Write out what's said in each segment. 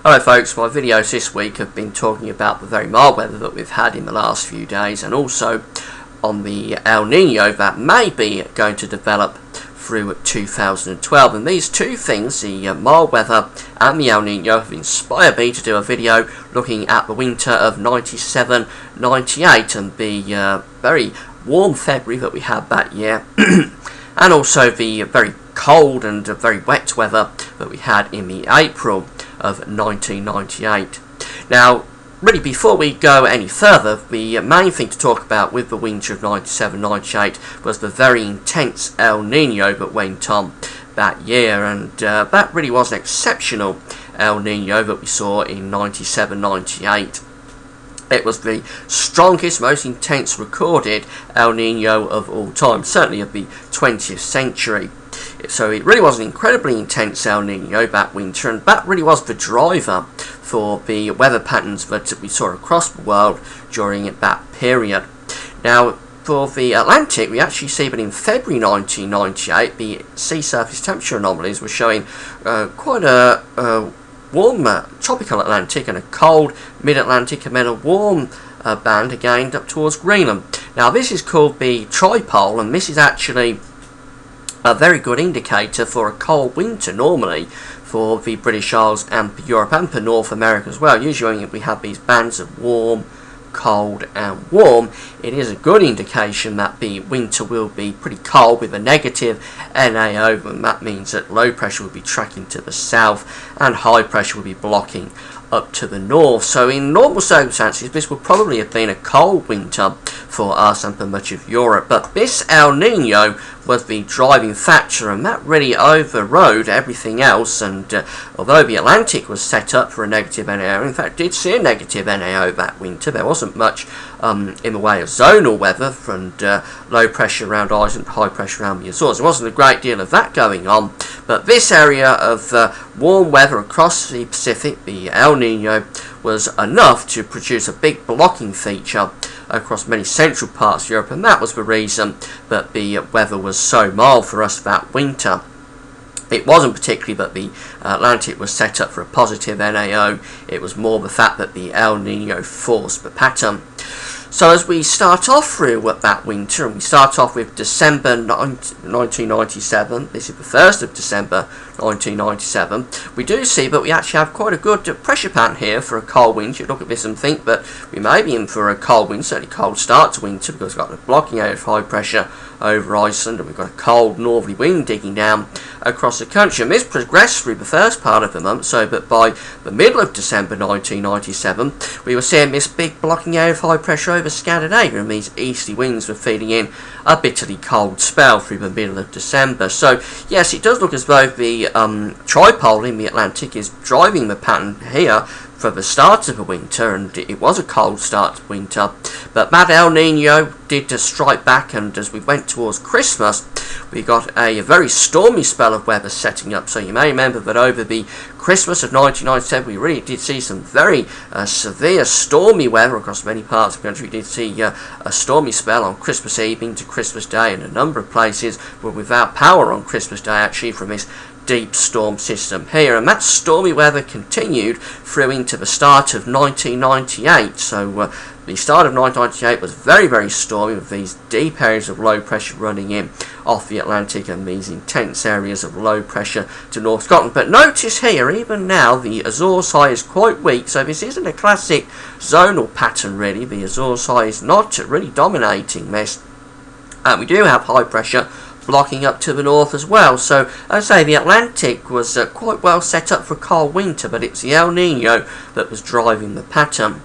Hello folks, my videos this week have been talking about the very mild weather that we've had in the last few days, and also on the El Nino that may be going to develop through 2012. And these two things, the mild weather and the El Nino, have inspired me to do a video looking at the winter of 97-98 and the very warm February that we had that year and also the very cold and very wet weather that we had in the April of 1998. Now, really, before we go any further, the main thing to talk about with the winter of 97-98 was the very intense El Nino that went on that year, and that really was an exceptional El Nino that we saw in 97-98. It was the strongest, most intense recorded El Nino of all time, certainly of the 20th century. So it really was an incredibly intense El Nino that winter, and that really was the driver for the weather patterns that we saw across the world during that period. Now, for the Atlantic, we actually see that in February 1998, the sea surface temperature anomalies were showing quite a warm tropical Atlantic and a cold mid-Atlantic, and then a warm band again up towards Greenland. Now, this is called the tripole, and this is actually a very good indicator for a cold winter normally for the British Isles and for Europe and for North America as well. Usually when we have these bands of warm, cold and warm, it is a good indication that the winter will be pretty cold with a negative NAO, and that means that low pressure will be tracking to the south and high pressure will be blocking up to the north. So in normal circumstances, this would probably have been a cold winter for us and for much of Europe, but this El Nino was the driving factor, and that really overrode everything else. And although the Atlantic was set up for a negative NAO, in fact did see a negative NAO that winter, there wasn't much in the way of zonal weather and low pressure around Iceland, high pressure around the Azores. There wasn't a great deal of that going on, but this area of warm weather across the Pacific, the El Nino, was enough to produce a big blocking feature across many central parts of Europe, and that was the reason that the weather was so mild for us that winter. It wasn't particularly that the Atlantic was set up for a positive NAO, it was more the fact that the El Nino forced the pattern. So as we start off through that winter, and we start off with December 1997, this is the 1st of December 1997, we do see that we actually have quite a good pressure pattern here for a cold winter. You look at this and think that we may be in for a cold winter, certainly cold start to winter, because we've got the blocking out of high pressure over Iceland, and we've got a cold northerly wind digging down across the country. And this progressed through the first part of the month, so that by the middle of December 1997, we were seeing this big blocking out of high pressure over Scandinavia, and these easterly winds were feeding in a bitterly cold spell through the middle of December. So yes, it does look as though the tripole in the Atlantic is driving the pattern here for the start of the winter, and it was a cold start to winter, but that El Nino did strike back, and as we went towards Christmas we got a very stormy spell of weather setting up. So you may remember that over the Christmas of 1997 we really did see some very severe stormy weather across many parts of the country. We did see a stormy spell on Christmas Eve into Christmas Day, and a number of places were without power on Christmas Day actually from this deep storm system here, and that stormy weather continued through into the start of 1998. So the start of 1998 was very, very stormy, with these deep areas of low pressure running in off the Atlantic and these intense areas of low pressure to North Scotland. But notice here, even now, the Azores high is quite weak, so this isn't a classic zonal pattern really. The Azores high is not really dominating this, and we do have high pressure blocking up to the north as well. So as I say, the Atlantic was quite well set up for a cold winter, but it's the El Nino that was driving the pattern.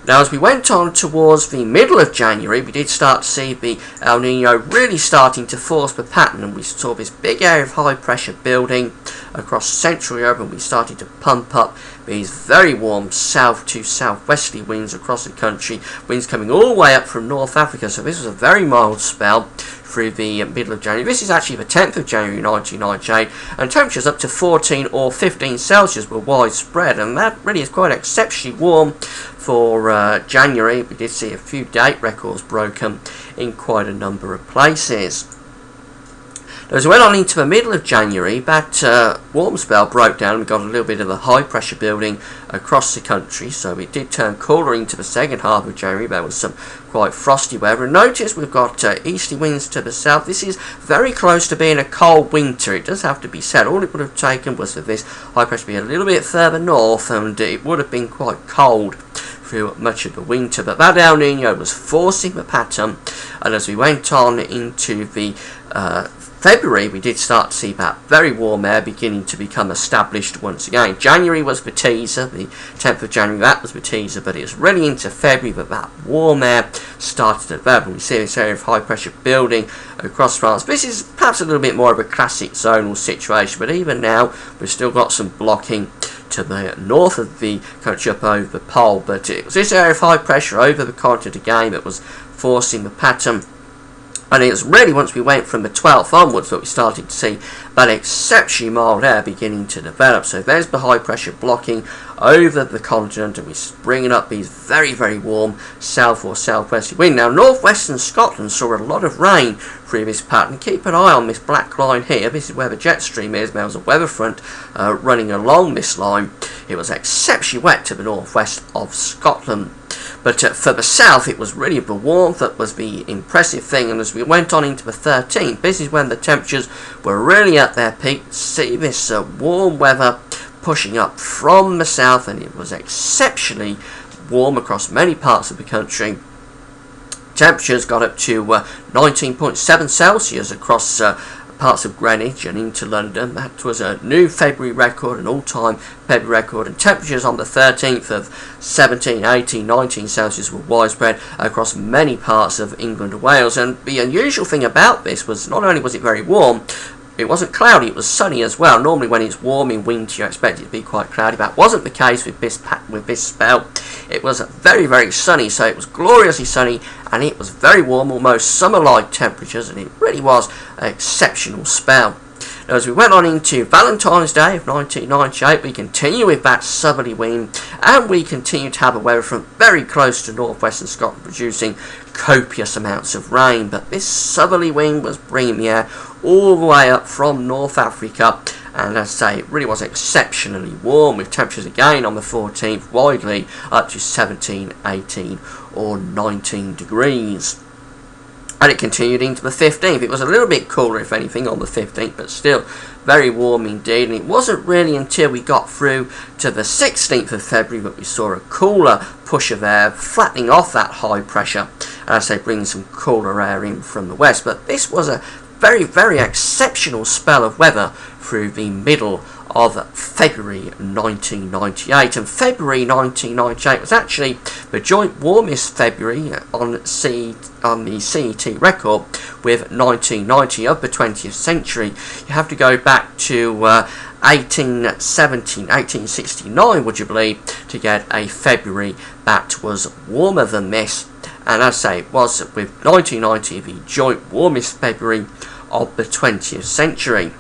Now, as we went on towards the middle of January, we did start to see the El Nino really starting to force the pattern, and we saw this big area of high pressure building across Central Europe, and we started to pump up these very warm south to southwesterly winds across the country, winds coming all the way up from North Africa. So this was a very mild spell through the middle of January. This is actually the 10th of January 1998, and temperatures up to 14 or 15 Celsius were widespread, and that really is quite exceptionally warm for January. We did see a few date records broken in quite a number of places. As we went on into the middle of January, that warm spell broke down and we got a little bit of a high pressure building across the country, so it did turn cooler into the second half of January. There was some quite frosty weather, and notice we've got easterly winds to the south. This is very close to being a cold winter, it does have to be said. All it would have taken was for this high pressure to be a little bit further north, and it would have been quite cold through much of the winter. But that El Nino was forcing the pattern, and as we went on into the February, we did start to see that very warm air beginning to become established once again. January was the teaser, the 10th of January, that was the teaser, but it was really into February that warm air started to develop. We see this area of high pressure building across France. This is perhaps a little bit more of a classic zonal situation, but even now we've still got some blocking to the north of the country up over the pole. But it was this area of high pressure over the continent again that was forcing the pattern. And it was really once we went from the 12th onwards that we started to see that exceptionally mild air beginning to develop. So there's the high pressure blocking over the continent, and we're bringing up these very, very warm south or southwesterly wind. Now, northwestern Scotland saw a lot of rain through this pattern. Keep an eye on this black line here. This is where the jet stream is. There was a weather front running along this line. It was exceptionally wet to the northwest of Scotland. But for the south, it was really the warmth that was the impressive thing. And as we went on into the 13th, this is when the temperatures were really at their peak. See this warm weather pushing up from the south, and it was exceptionally warm across many parts of the country. Temperatures got up to 19.7 Celsius across parts of Greenwich and into London. That was a new February record, an all-time February record, and temperatures on the 13th of 17, 18, 19 Celsius were widespread across many parts of England and Wales. And the unusual thing about this was not only was it very warm, it wasn't cloudy, it was sunny as well. Normally when it's warm in winter you expect it to be quite cloudy. That wasn't the case with this spell. It was very, very sunny, so it was gloriously sunny, and it was very warm, almost summer-like temperatures, and it really was an exceptional spell. Now, as we went on into Valentine's Day of 1998, we continue with that southerly wind, and we continue to have a weather front very close to northwestern Scotland, producing copious amounts of rain. But this southerly wind was bringing the air all the way up from North Africa, and as I say, it really was exceptionally warm, with temperatures again on the 14th widely up to 17, 18 or 19 degrees. And it continued into the 15th. It was a little bit cooler, if anything, on the 15th, but still very warm indeed. And it wasn't really until we got through to the 16th of February that we saw a cooler push of air flattening off that high pressure, and as I say, bringing some cooler air in from the west. But this was a very, very exceptional spell of weather through the middle of February 1998, and February 1998 was actually the joint warmest February on the CET record with 1990 of the 20th century. You have to go back to 1869, would you believe, to get a February that was warmer than this. And as I say, it was with 1990 the joint warmest February of the 20th century.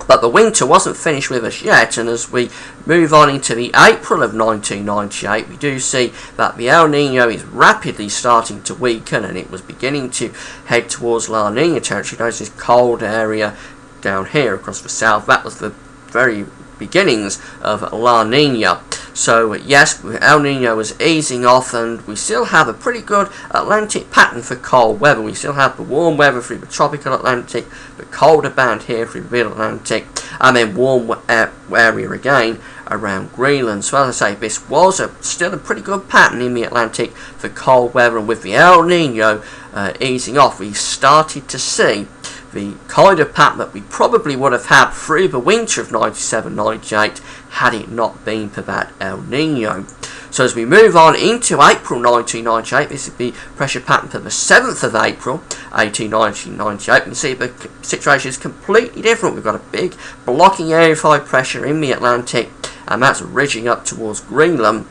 But the winter wasn't finished with us yet, and as we move on into the April of 1998, we do see that the El Nino is rapidly starting to weaken, and it was beginning to head towards La Nina territory. There's this cold area down here across the south. That was the very beginnings of La Nina. So yes, El Nino was easing off, and we still have a pretty good Atlantic pattern for cold weather. We still have the warm weather through the tropical Atlantic, the colder band here through the mid-Atlantic, and then warm area again around Greenland. So as I say, this was still a pretty good pattern in the Atlantic for cold weather, and with the El Nino easing off, we started to see the kind of pattern that we probably would have had through the winter of 97-98 had it not been for that El Nino. So as we move on into April 1998, this is the pressure pattern for the 7th of April 1998. You can see the situation is completely different. We've got a big blocking area of high pressure in the Atlantic, and that's ridging up towards Greenland.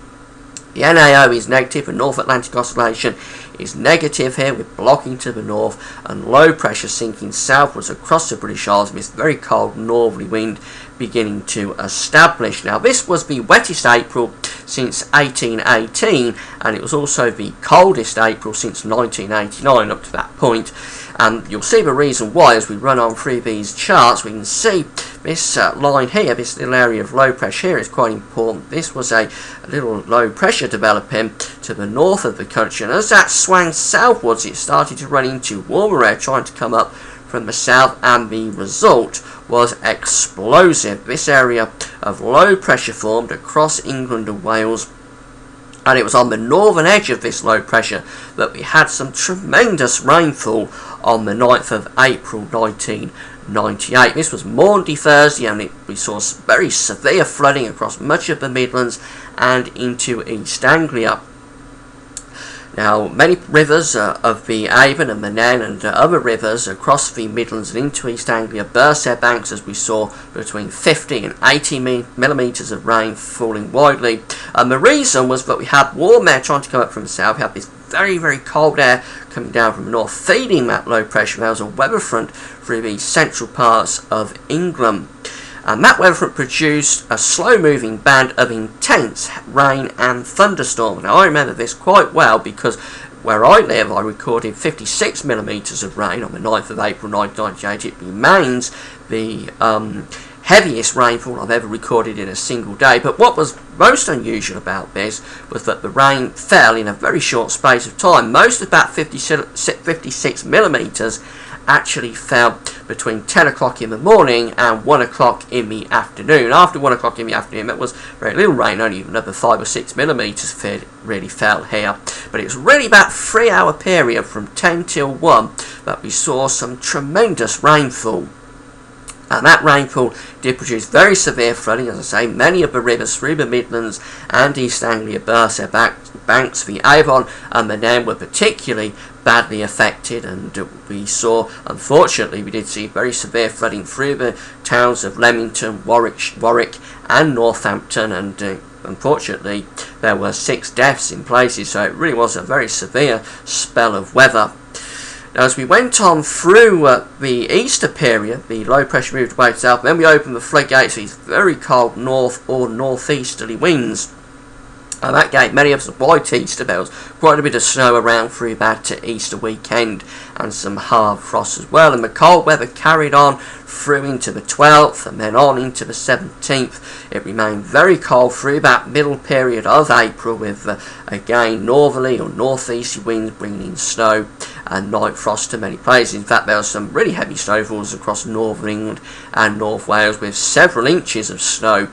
The NAO is negative, and North Atlantic Oscillation is negative here, with blocking to the north and low pressure sinking southwards across the British Isles, with this very cold northerly wind beginning to establish. Now, this was the wettest April since 1818, and it was also the coldest April since 1989 up to that point. And you'll see the reason why as we run on through these charts. We can see this line here, this little area of low pressure here is quite important. This was a little low pressure developing to the north of the country, and as that swung southwards it started to run into warmer air trying to come up from the south, and the result was explosive. This area of low pressure formed across England and Wales, and it was on the northern edge of this low pressure that we had some tremendous rainfall on the 9th of April 1998. This was Maundy Thursday, and we saw very severe flooding across much of the Midlands and into East Anglia. Now, many rivers of the Avon and the Nen and other rivers across the Midlands and into East Anglia burst their banks, as we saw between 50 and 80 millimetres of rain falling widely. And the reason was that we had warm air trying to come up from the south. We had this very, very cold air coming down from the north, feeding that low pressure. There was a weather front through the central parts of England. And that weather front produced a slow-moving band of intense rain and thunderstorms. Now, I remember this quite well because where I live, I recorded 56 millimetres of rain on the 9th of April 1998. It remains the heaviest rainfall I've ever recorded in a single day. But what was most unusual about this was that the rain fell in a very short space of time. Most of that 56 millimetres actually fell between 10 o'clock in the morning and 1 o'clock in the afternoon. After 1 o'clock in the afternoon, that was very little rain, only another 5 or 6 millimetres really fell here. But it was really about 3 hour period from 10 till 1 that we saw some tremendous rainfall. And that rainfall did produce very severe flooding. As I say, many of the rivers through the Midlands and East Anglia burst their banks. The Avon and the Nen were particularly badly affected, and we saw, unfortunately, we did see very severe flooding through the towns of Leamington, Warwick and Northampton, and unfortunately there were 6 deaths in places, so it really was a very severe spell of weather. Now, as we went on through the Easter period, the low pressure moved away to south, then we opened the floodgates to these very cold north or northeasterly winds. And that gave many of us a white Easter. There was quite a bit of snow around through that Easter weekend and some hard frost as well. And the cold weather carried on through into the 12th and then on into the 17th. It remained very cold through that middle period of April with, again, northerly or northeasterly winds bringing in snow and night frost to many places. In fact, there were some really heavy snowfalls across northern England and North Wales with several inches of snow,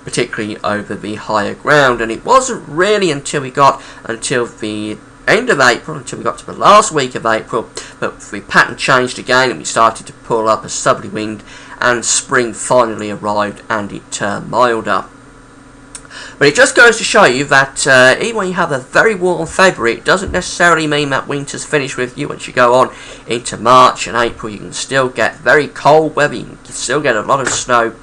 particularly over the higher ground. And it wasn't really until the end of April, until we got to the last week of April, that the pattern changed again and we started to pull up a southerly wind, and spring finally arrived and it turned milder. But it just goes to show you that even when you have a very warm February, it doesn't necessarily mean that winter's finished with you. Once you go on into March and April, you can still get very cold weather, you can still get a lot of snow,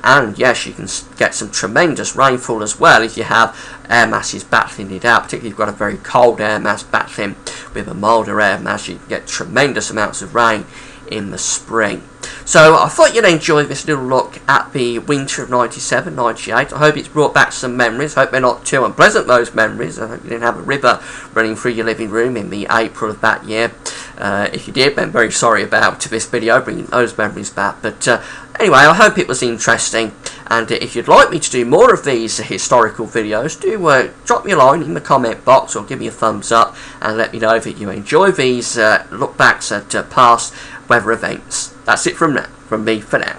and yes, you can get some tremendous rainfall as well if you have air masses battling it out. Particularly if you've got a very cold air mass battling with a milder air mass, you can get tremendous amounts of rain in the spring. So I thought you'd enjoy this little look at the winter of 97, 98. I hope it's brought back some memories. I hope they're not too unpleasant, those memories. I hope you didn't have a river running through your living room in the April of that year. If you did, then very sorry about this video bringing those memories back. But anyway, I hope it was interesting. And if you'd like me to do more of these historical videos, do drop me a line in the comment box or give me a thumbs up and let me know that you enjoy these look backs at past weather events. That's it from me for now.